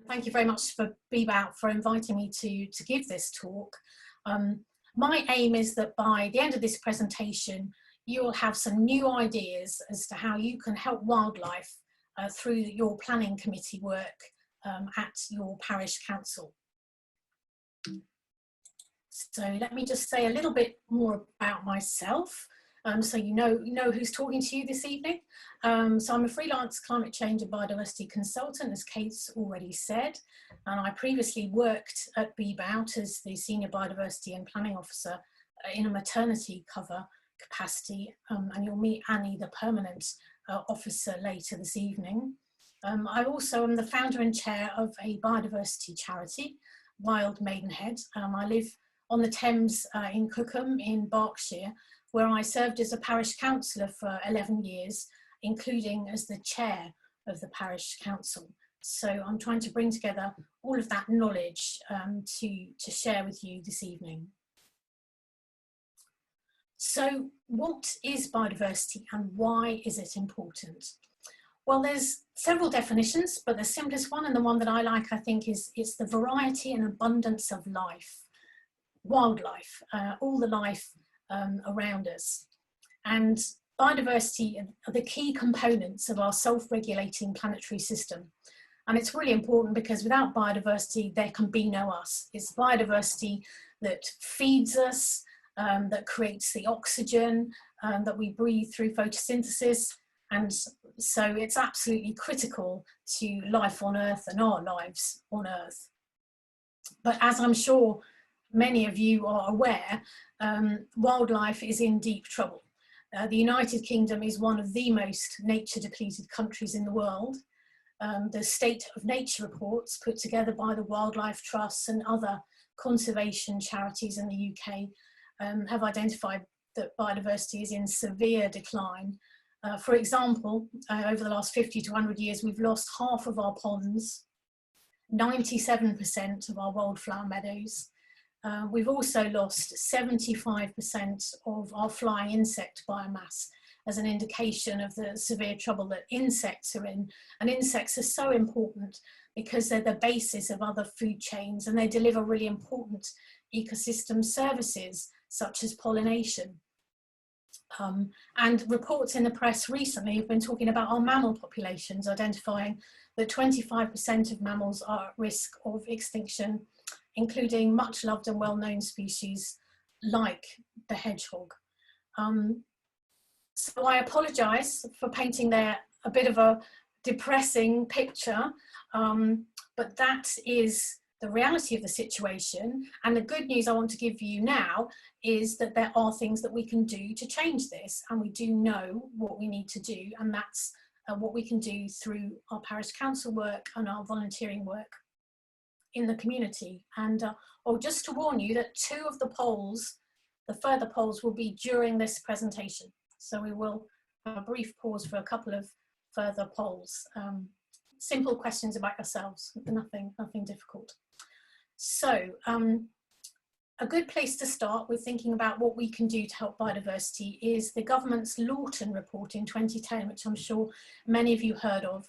Thank you very much for BBOUT for inviting me to give this talk. My aim is that by the end of this presentation, you will have some new ideas as to how you can help wildlife through your planning committee work at your parish council. So let me just say a little bit more about myself. So you know who's talking to you this evening. So I'm a freelance climate change and biodiversity consultant, as Kate's already said, and I previously worked at BBOUT as the Senior Biodiversity and Planning Officer in a maternity cover capacity, and you'll meet Annie, the permanent officer, later this evening. I also am the founder and chair of a biodiversity charity, Wild Maidenhead. I live on the Thames in Cookham in Berkshire, where I served as a parish councillor for 11 years, including as the chair of the parish council. So I'm trying to bring together all of that knowledge to share with you this evening. So what is biodiversity and why is it important? Well, there's several definitions, but the simplest one, and the one that I like, I think, is it's the variety and abundance of life, wildlife, all the life around us. And biodiversity are the key components of our self-regulating planetary system. And it's really important because without biodiversity, there can be no us. It's biodiversity that feeds us, that creates the oxygen that we breathe through photosynthesis. And so it's absolutely critical to life on Earth and our lives on Earth. But as I'm sure many of you are aware, wildlife is in deep trouble. The United Kingdom is one of the most nature depleted countries in the world. The State of Nature reports put together by the Wildlife Trusts and other conservation charities in the UK have identified that biodiversity is in severe decline. For example, over the last 50 to 100 years, we've lost half of our ponds, 97% of our wildflower meadows. We've also lost 75% of our flying insect biomass as an indication of the severe trouble that insects are in. And insects are so important because they're the basis of other food chains, and they deliver really important ecosystem services such as pollination. And reports in the press recently have been talking about our mammal populations, identifying that 25% of mammals are at risk of extinction, including much loved and well-known species like the hedgehog. So I apologise for painting there a bit of a depressing picture, but that is the reality of the situation. And the good news I want to give you now is that there are things that we can do to change this, and we do know what we need to do, and that's what we can do through our parish council work and our volunteering work in the community. And just to warn you that 2 of the polls, the further polls, will be during this presentation. So we will have a brief pause for a couple of further polls. Simple questions about yourselves, nothing difficult. So a good place to start with thinking about what we can do to help biodiversity is the government's Lawton report in 2010, which I'm sure many of you heard of.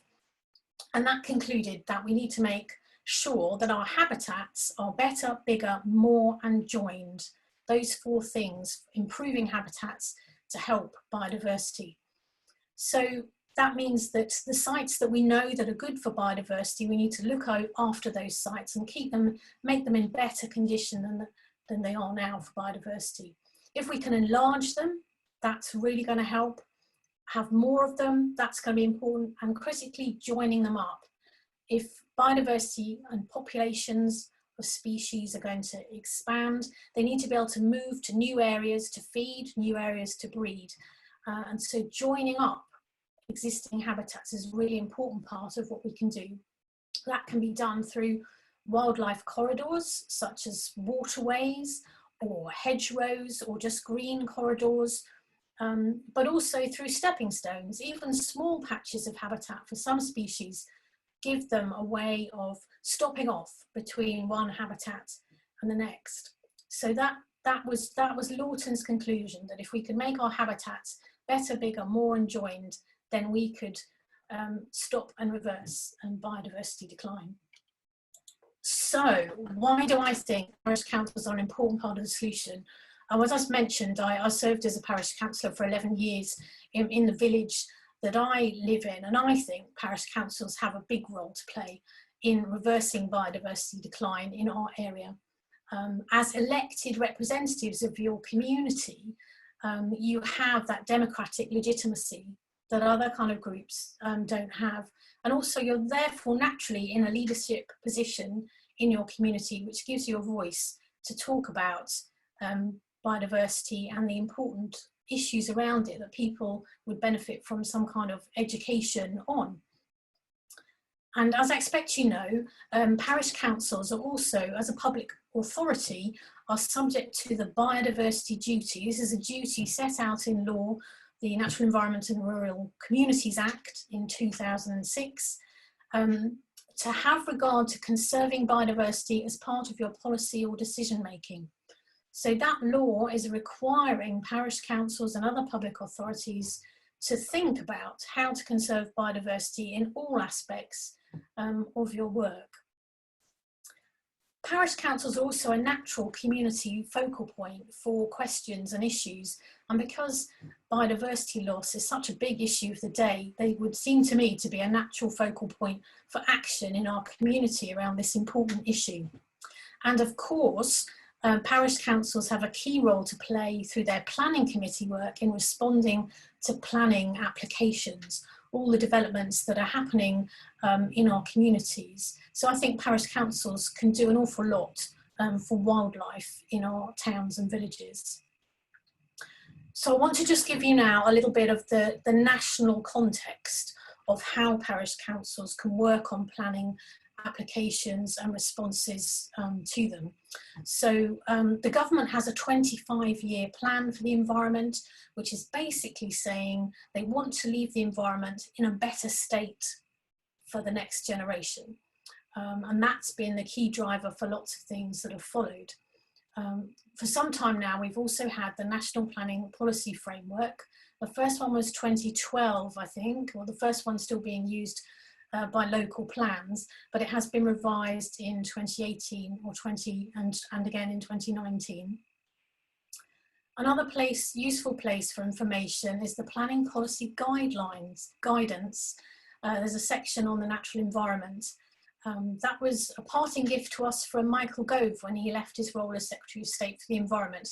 And that concluded that we need to make sure that our habitats are better, bigger, more and joined. Those 4 things, improving habitats to help biodiversity. So that means that the sites that we know that are good for biodiversity, we need to look after those sites and keep them, make them in better condition than they are now for biodiversity. If we can enlarge them, that's really going to help. Have more of them, that's going to be important, and critically joining them up. If biodiversity and populations of species are going to expand, they need to be able to move to new areas to feed, new areas to breed. And so joining up existing habitats is a really important part of what we can do. That can be done through wildlife corridors, such as waterways or hedgerows or just green corridors, but also through stepping stones. Even small patches of habitat for some species give them a way of stopping off between one habitat and the next. So that was Lawton's conclusion, that if we could make our habitats better, bigger, more and joined, then we could stop and reverse biodiversity decline. So why do I think parish councils are an important part of the solution? As I mentioned, I served as a parish councillor for 11 years in the village that I live in, and I think parish councils have a big role to play in reversing biodiversity decline in our area. As elected representatives of your community, you have that democratic legitimacy that other kind of groups don't have. And also you're therefore naturally in a leadership position in your community, which gives you a voice to talk about biodiversity and the important issues around it that people would benefit from some kind of education on. And as I expect you know, parish councils are also, as a public authority, are subject to the biodiversity duty. This is a duty set out in law, the Natural Environment and Rural Communities Act in 2006, to have regard to conserving biodiversity as part of your policy or decision making. So that law is requiring parish councils and other public authorities to think about how to conserve biodiversity in all aspects of your work. Parish councils are also a natural community focal point for questions and issues, and because biodiversity loss is such a big issue of the day, they would seem to me to be a natural focal point for action in our community around this important issue. And of course, parish councils have a key role to play through their planning committee work in responding to planning applications, all the developments that are happening in our communities. So I think parish councils can do an awful lot for wildlife in our towns and villages. So I want to just give you now a little bit of the national context of how parish councils can work on planning applications and responses to them. So the government has a 25-year plan for the environment, which is basically saying they want to leave the environment in a better state for the next generation. And that's been the key driver for lots of things that have followed. For some time now, we've also had the National Planning Policy Framework. The first one was 2012, I think, or the first one still being used by local plans, but it has been revised in 2018 or and again in 2019. Another useful place for information is the Planning Policy Guidance. There's a section on the natural environment. That was a parting gift to us from Michael Gove when he left his role as Secretary of State for the Environment.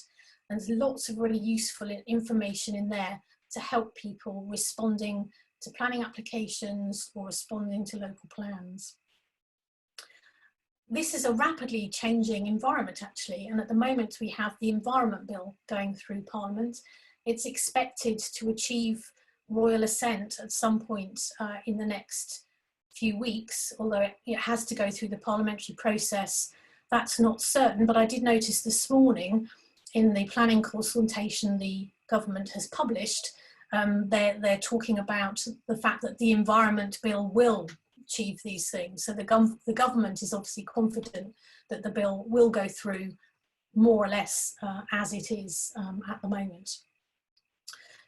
And there's lots of really useful information in there to help people responding to planning applications or responding to local plans. This is a rapidly changing environment actually, and at the moment we have the Environment Bill going through Parliament. It's expected to achieve royal assent at some point in the next few weeks, although it has to go through the parliamentary process. That's not certain, but I did notice this morning in the planning consultation the government has published, they're talking about the fact that the Environment Bill will achieve these things. So the government is obviously confident that the bill will go through more or less as it is at the moment.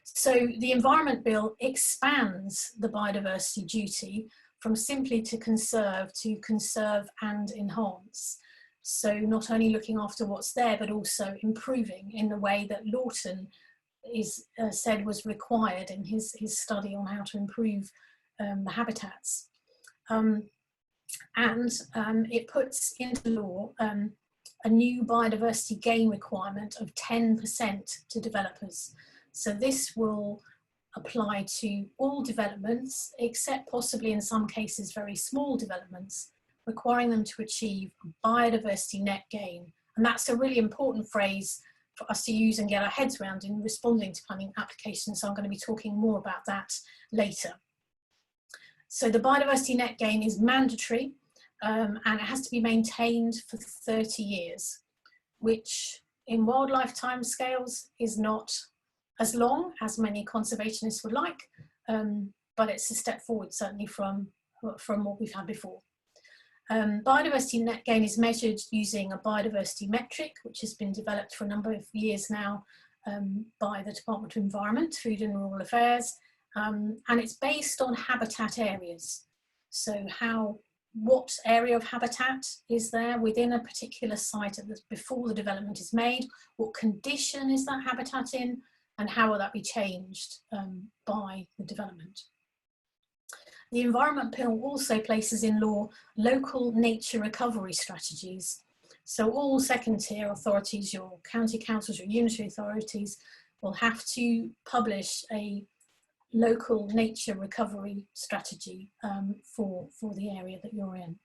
So the Environment Bill expands the biodiversity duty from simply to conserve and enhance. So not only looking after what's there, but also improving in the way that Lawton said was required in his study on how to improve the habitats. It puts into law a new biodiversity gain requirement of 10% to developers. So this will apply to all developments, except possibly in some cases very small developments, requiring them to achieve biodiversity net gain. And that's a really important phrase for us to use and get our heads around in responding to planning applications. So I'm going to be talking more about that later. So the biodiversity net gain is mandatory and it has to be maintained for 30 years, which in wildlife timescales is not as long as many conservationists would like, but it's a step forward certainly from what we've had before. Biodiversity net gain is measured using a biodiversity metric, which has been developed for a number of years now by the Department of Environment, Food and Rural Affairs, and it's based on habitat areas. So how what area of habitat is there within a particular site before the development is made, what condition is that habitat in, and how will that be changed by the development. The Environment Bill also places in law local nature recovery strategies. So all second tier authorities, your county councils, your unitary authorities, will have to publish a local nature recovery strategy for the area that you're in.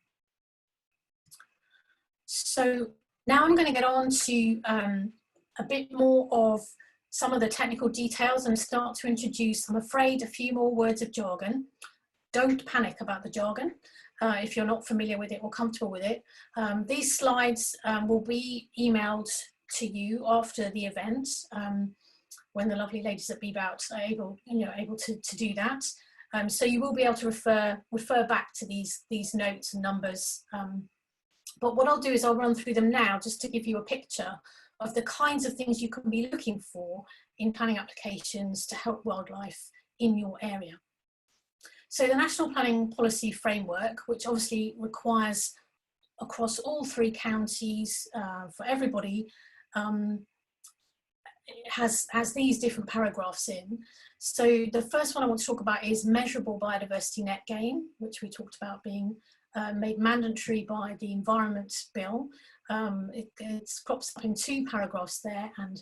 So now I'm going to get on to a bit more of some of the technical details and start to introduce, I'm afraid, a few more words of jargon. Don't panic about the jargon if you're not familiar with it or comfortable with it. These slides will be emailed to you after the event when the lovely ladies at BBOUT are able to do that. So you will be able to refer back to these notes and numbers. But what I'll do is I'll run through them now just to give you a picture of the kinds of things you can be looking for in planning applications to help wildlife in your area. So the National Planning Policy Framework, which obviously requires across all 3 counties for everybody, has these different paragraphs in. So the first one I want to talk about is measurable biodiversity net gain, which we talked about being made mandatory by the Environment Bill. It crops up in 2 paragraphs there, and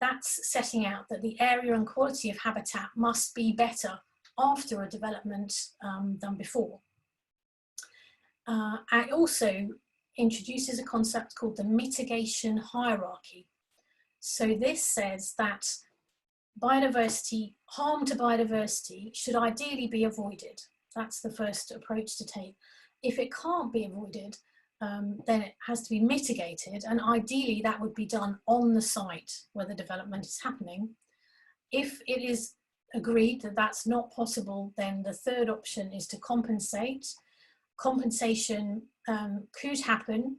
that's setting out that the area and quality of habitat must be better after a development than before. It also introduces a concept called the mitigation hierarchy. So this says that harm to biodiversity should ideally be avoided. That's the first approach to take. If it can't be avoided, then it has to be mitigated, and ideally that would be done on the site where the development is happening. If it is agreed that that's not possible, then the third option is to compensate. Compensation could happen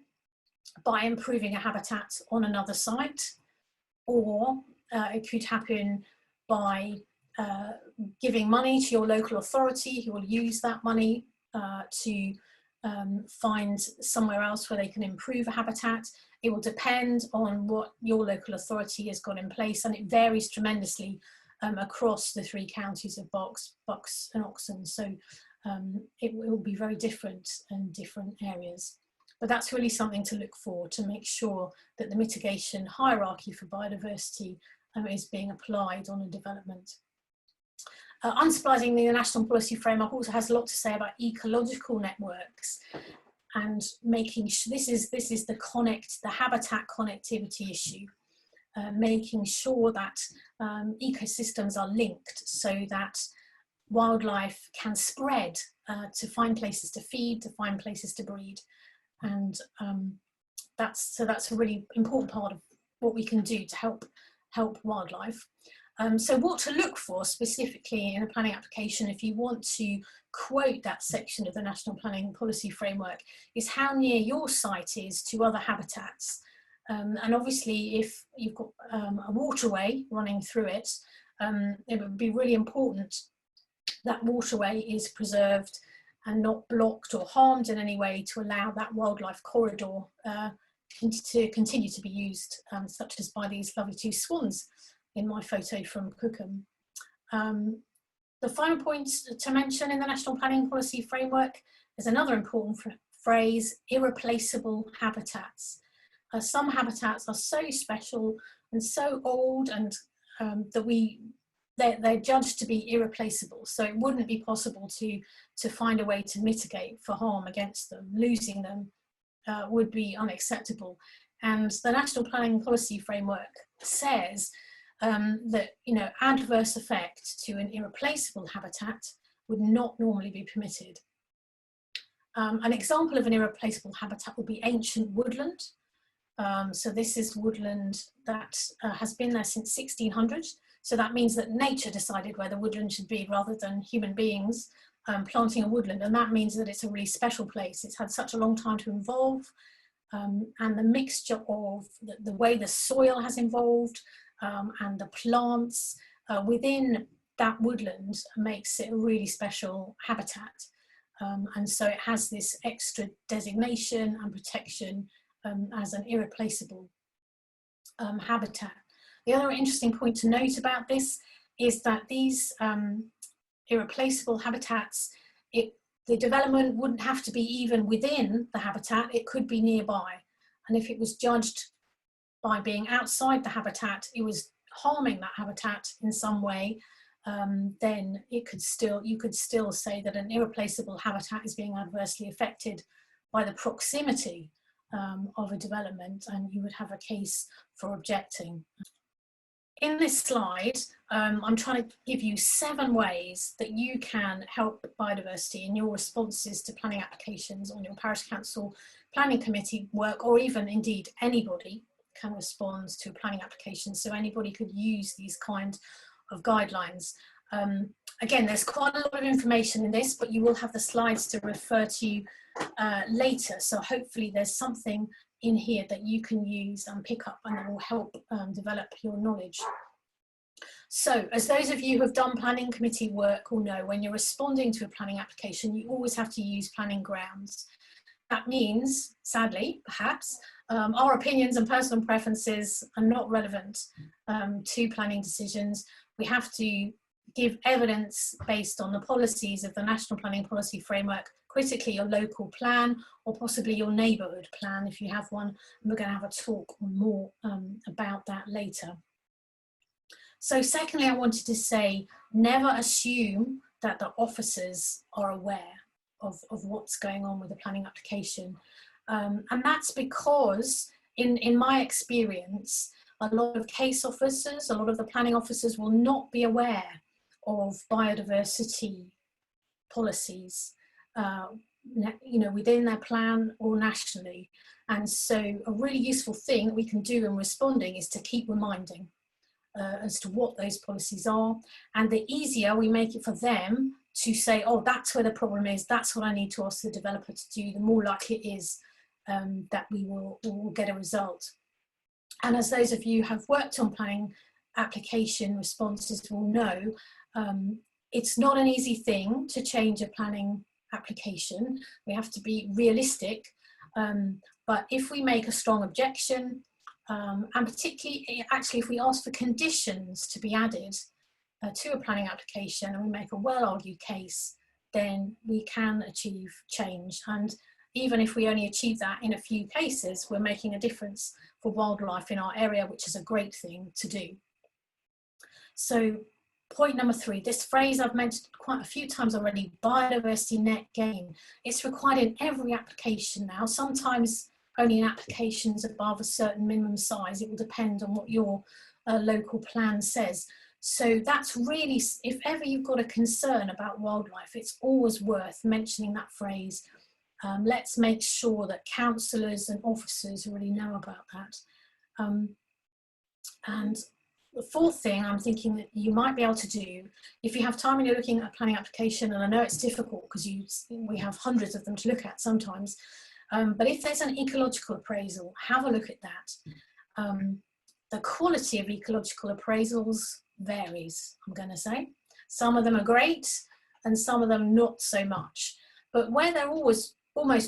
by improving a habitat on another site, or it could happen by giving money to your local authority who will use that money to find somewhere else where they can improve a habitat. It will depend on what your local authority has got in place, and it varies tremendously across the 3 counties of Bucks and Oxon. So it will be very different in different areas. But that's really something to look for, to make sure that the mitigation hierarchy for biodiversity is being applied on a development. Unsurprisingly, the National Policy Framework also has a lot to say about ecological networks, and making sure this is the habitat connectivity issue. Making sure that ecosystems are linked so that wildlife can spread to find places to feed, to find places to breed. And that's a really important part of what we can do to help wildlife. So what to look for specifically in a planning application, if you want to quote that section of the National Planning Policy Framework, is how near your site is to other habitats. And obviously if you've got a waterway running through it, it would be really important that waterway is preserved and not blocked or harmed in any way, to allow that wildlife corridor to continue to be used, such as by these lovely 2 swans in my photo from Cookham. The final point to mention in the National Planning Policy Framework is another important phrase: irreplaceable habitats. Some habitats are so special and so old, and that they're judged to be irreplaceable. So it wouldn't be possible to find a way to mitigate for harm against them. Losing them would be unacceptable. And the National Planning Policy Framework says that adverse effect to an irreplaceable habitat would not normally be permitted. An example of an irreplaceable habitat would be ancient woodland. So this is woodland that has been there since 1600. So that means that nature decided where the woodland should be rather than human beings planting a woodland. And that means that it's a really special place. It's had such a long time to evolve, and the mixture of the way the soil has evolved and the plants within that woodland makes it a really special habitat. And so it has this extra designation and protection as an irreplaceable habitat. The other interesting point to note about this is that these irreplaceable habitats, the development wouldn't have to be even within the habitat, it could be nearby. And if it was judged by being outside the habitat, it was harming that habitat in some way, then you could still say that an irreplaceable habitat is being adversely affected by the proximity of a development, and you would have a case for objecting. In this slide, I'm trying to give you 7 ways that you can help biodiversity in your responses to planning applications on your parish council planning committee work, or even indeed anybody can respond to a planning application. So anybody could use these kind of guidelines. Again, there's quite a lot of information in this, but you will have the slides to refer to later. So hopefully there's something in here that you can use and pick up, and that will help develop your knowledge. So, as those of you who have done planning committee work will know, when you're responding to a planning application, you always have to use planning grounds. That means, sadly, perhaps, our opinions and personal preferences are not relevant to planning decisions. We have to give evidence based on the policies of the National Planning Policy Framework, critically your local plan, or possibly your neighbourhood plan if you have one, and we're going to have a talk more about that later. So secondly, I wanted to say, never assume that the officers are aware of what's going on with the planning application. And that's because, in my experience, a lot of case officers, a lot of the planning officers will not be aware of biodiversity policies, you know, within their plan or nationally. And so a really useful thing that we can do in responding is to keep reminding as to what those policies are. And the easier we make it for them to say, oh, that's where the problem is, that's what I need to ask the developer to do, the more likely it is that we will get a result. And as those of you who have worked on planning application responses will know, it's not an easy thing to change a planning application. We have to be realistic, but if we make a strong objection, and particularly actually if we ask for conditions to be added to a planning application, and we make a well-argued case, then we can achieve change. And even if we only achieve that in a few cases, we're making a difference for wildlife in our area, which is a great thing to do. So point number 3, this phrase I've mentioned quite a few times already, biodiversity net gain. It's required in every application now, sometimes only in applications above a certain minimum size. It will depend on what your local plan says. So that's really, if ever you've got a concern about wildlife, it's always worth mentioning that phrase. Let's make sure that councillors and officers really know about that. And the 4th thing I'm thinking that you might be able to do, if you have time and you're looking at a planning application, and I know it's difficult because we have hundreds of them to look at sometimes, but if there's an ecological appraisal, have a look at that. The quality of ecological appraisals varies, I'm going to say. Some of them are great and some of them not so much. But where they're almost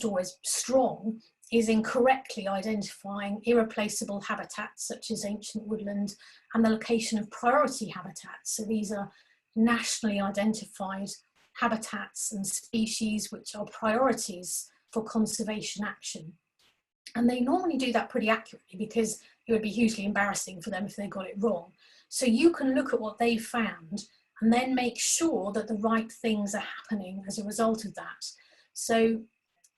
always strong is in correctly identifying irreplaceable habitats such as ancient woodland and the location of priority habitats. So these are nationally identified habitats and species which are priorities for conservation action. And they normally do that pretty accurately, because it would be hugely embarrassing for them if they got it wrong. So you can look at what they found and then make sure that the right things are happening as a result of that. So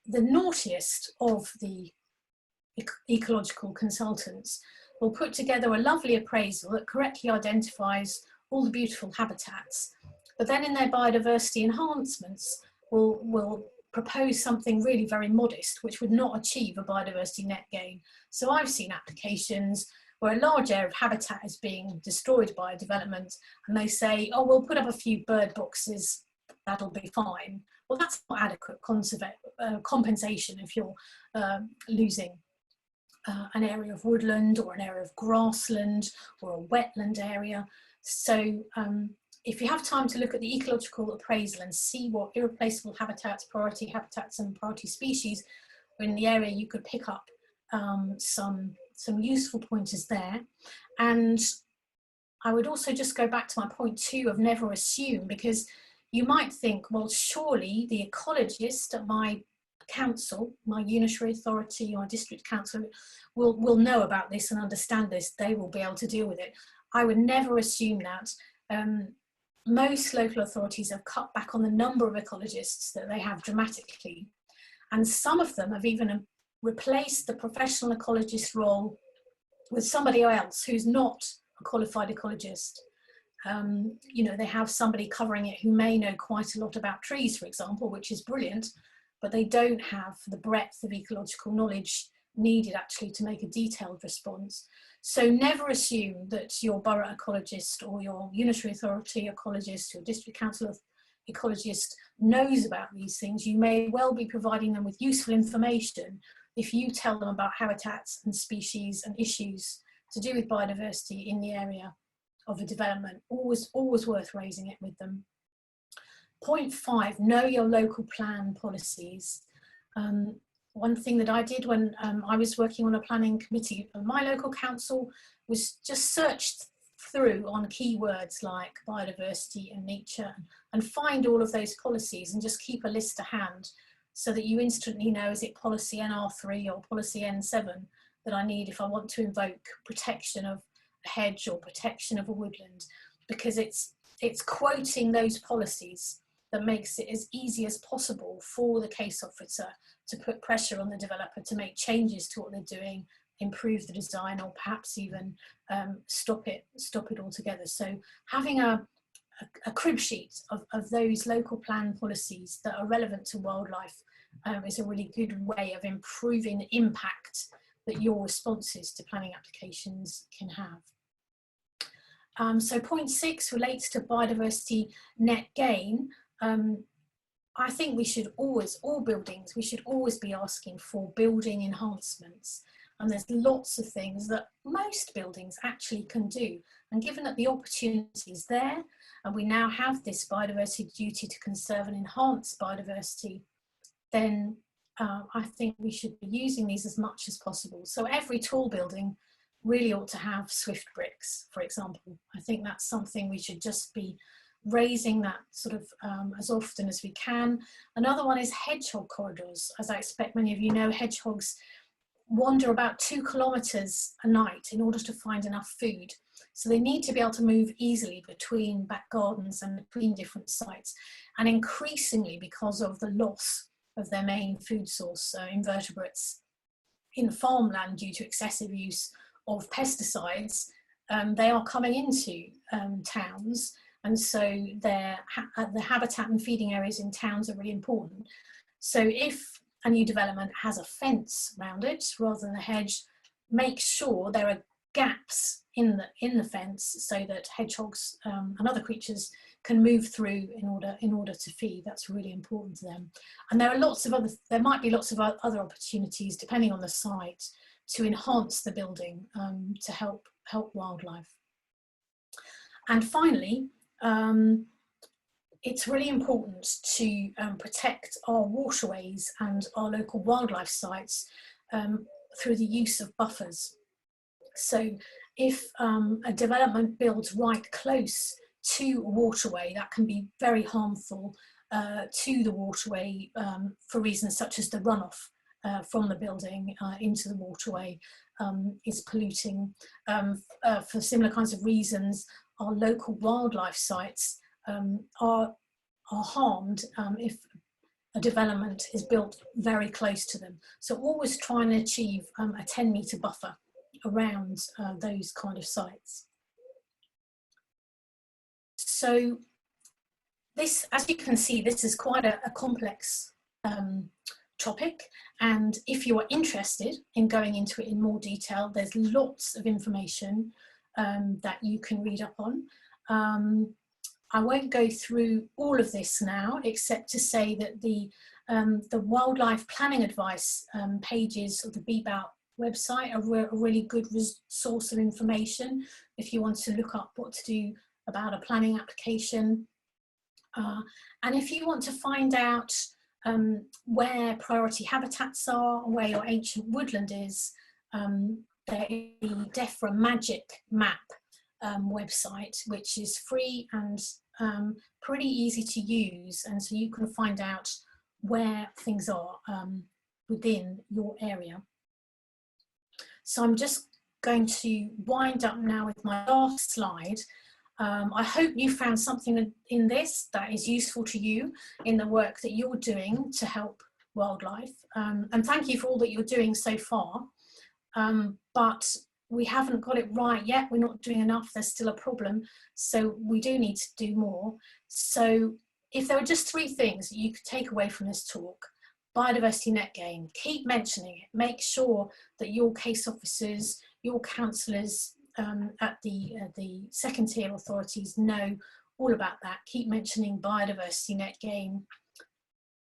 the naughtiest of the ecological consultants will put together a lovely appraisal that correctly identifies all the beautiful habitats, but then in their biodiversity enhancements will propose something really very modest, which would not achieve a biodiversity net gain. So I've seen applications where a large area of habitat is being destroyed by a development, and they say, oh, we'll put up a few bird boxes, that'll be fine. Well, that's not adequate compensation if you're losing an area of woodland or an area of grassland or a wetland area. So if you have time to look at the ecological appraisal and see what irreplaceable habitats, priority habitats and priority species are in the area, you could pick up some useful pointers there. And I would also just go back to my point 2 of never assume, because you might think, well, surely the ecologist at my council, my unitary authority or district council will know about this and understand this. They will be able to deal with it. I would never assume that. Most local authorities have cut back on the number of ecologists that they have dramatically. And some of them have even replaced the professional ecologist role with somebody else who's not a qualified ecologist. You know, they have somebody covering it who may know quite a lot about trees, for example, which is brilliant, but they don't have the breadth of ecological knowledge needed actually to make a detailed response. So never assume that your borough ecologist or your unitary authority ecologist, your district council ecologist knows about these things. You may well be providing them with useful information if you tell them about habitats and species and issues to do with biodiversity in the area of a development. Always worth raising it with them. Point 5, know your local plan policies. One thing that I did when I was working on a planning committee of my local council was just searched through on keywords like biodiversity and nature and find all of those policies and just keep a list to hand so that you instantly know, is it policy NR3 or policy N7 that I need if I want to invoke protection of a hedge or protection of a woodland, because it's quoting those policies that makes it as easy as possible for the case officer to put pressure on the developer to make changes to what they're doing, improve the design, or perhaps even stop it altogether. So having a crib sheet of those local plan policies that are relevant to wildlife is a really good way of improving the impact that your responses to planning applications can have. So point 6 relates to biodiversity net gain. I think we should always, all buildings, we should always be asking for building enhancements. And there's lots of things that most buildings actually can do. And given that the opportunity is there, and we now have this biodiversity duty to conserve and enhance biodiversity, then I think we should be using these as much as possible. So every tall building really ought to have swift bricks, for example. I think that's something we should just be raising that sort of as often as we can. Another one is hedgehog corridors. As I expect many of you know, hedgehogs wander about 2 kilometers a night in order to find enough food. So they need to be able to move easily between back gardens and between different sites. And increasingly, because of the loss of their main food source, invertebrates, in farmland due to excessive use of pesticides, they are coming into towns. And so the habitat and feeding areas in towns are really important. So if a new development has a fence around it rather than a hedge, make sure there are gaps in the fence so that hedgehogs and other creatures can move through in order to feed. That's really important to them. And there might be lots of other opportunities depending on the site to enhance the building to help wildlife. And finally, it's really important to protect our waterways and our local wildlife sites through the use of buffers. So if a development builds right close to a waterway, that can be very harmful to the waterway for reasons such as the runoff from the building into the waterway is polluting. For similar kinds of reasons, our local wildlife sites are harmed if a development is built very close to them. So always try and achieve a 10-metre buffer around those kind of sites. So this, as you can see, this is quite a complex topic, and if you are interested in going into it in more detail, there's lots of information that you can read up on. I won't go through all of this now, except to say that the wildlife planning advice pages of the BBOUT website are a really good source of information if you want to look up what to do about a planning application. And if you want to find out where priority habitats are, where your ancient woodland is, there is the DEFRA Magic Map website, which is free and pretty easy to use, and so you can find out where things are within your area. So I'm just going to wind up now with my last slide. I hope you found something in this that is useful to you in the work that you're doing to help wildlife. And thank you for all that you're doing so far. But we haven't got it right yet. We're not doing enough. There's still a problem. So we do need to do more. So if there were just 3 things that you could take away from this talk: biodiversity net gain, keep mentioning it. Make sure that your case officers, your councillors, at the second tier authorities know all about that. Keep mentioning biodiversity net gain.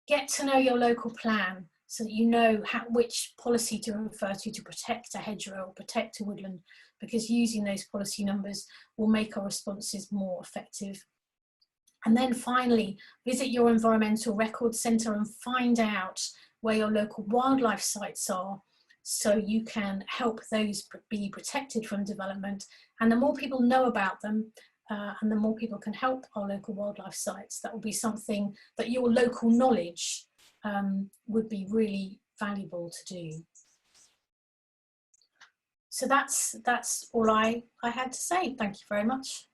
Get to know your local plan so that you know which policy to refer to protect a hedgerow or protect a woodland, because using those policy numbers will make our responses more effective. And then finally, visit your environmental records centre and find out where your local wildlife sites are, so you can help those be protected from development. And the more people know about them, and the more people can help our local wildlife sites, that will be something that your local knowledge would be really valuable to do. So that's all I had to say. Thank you very much.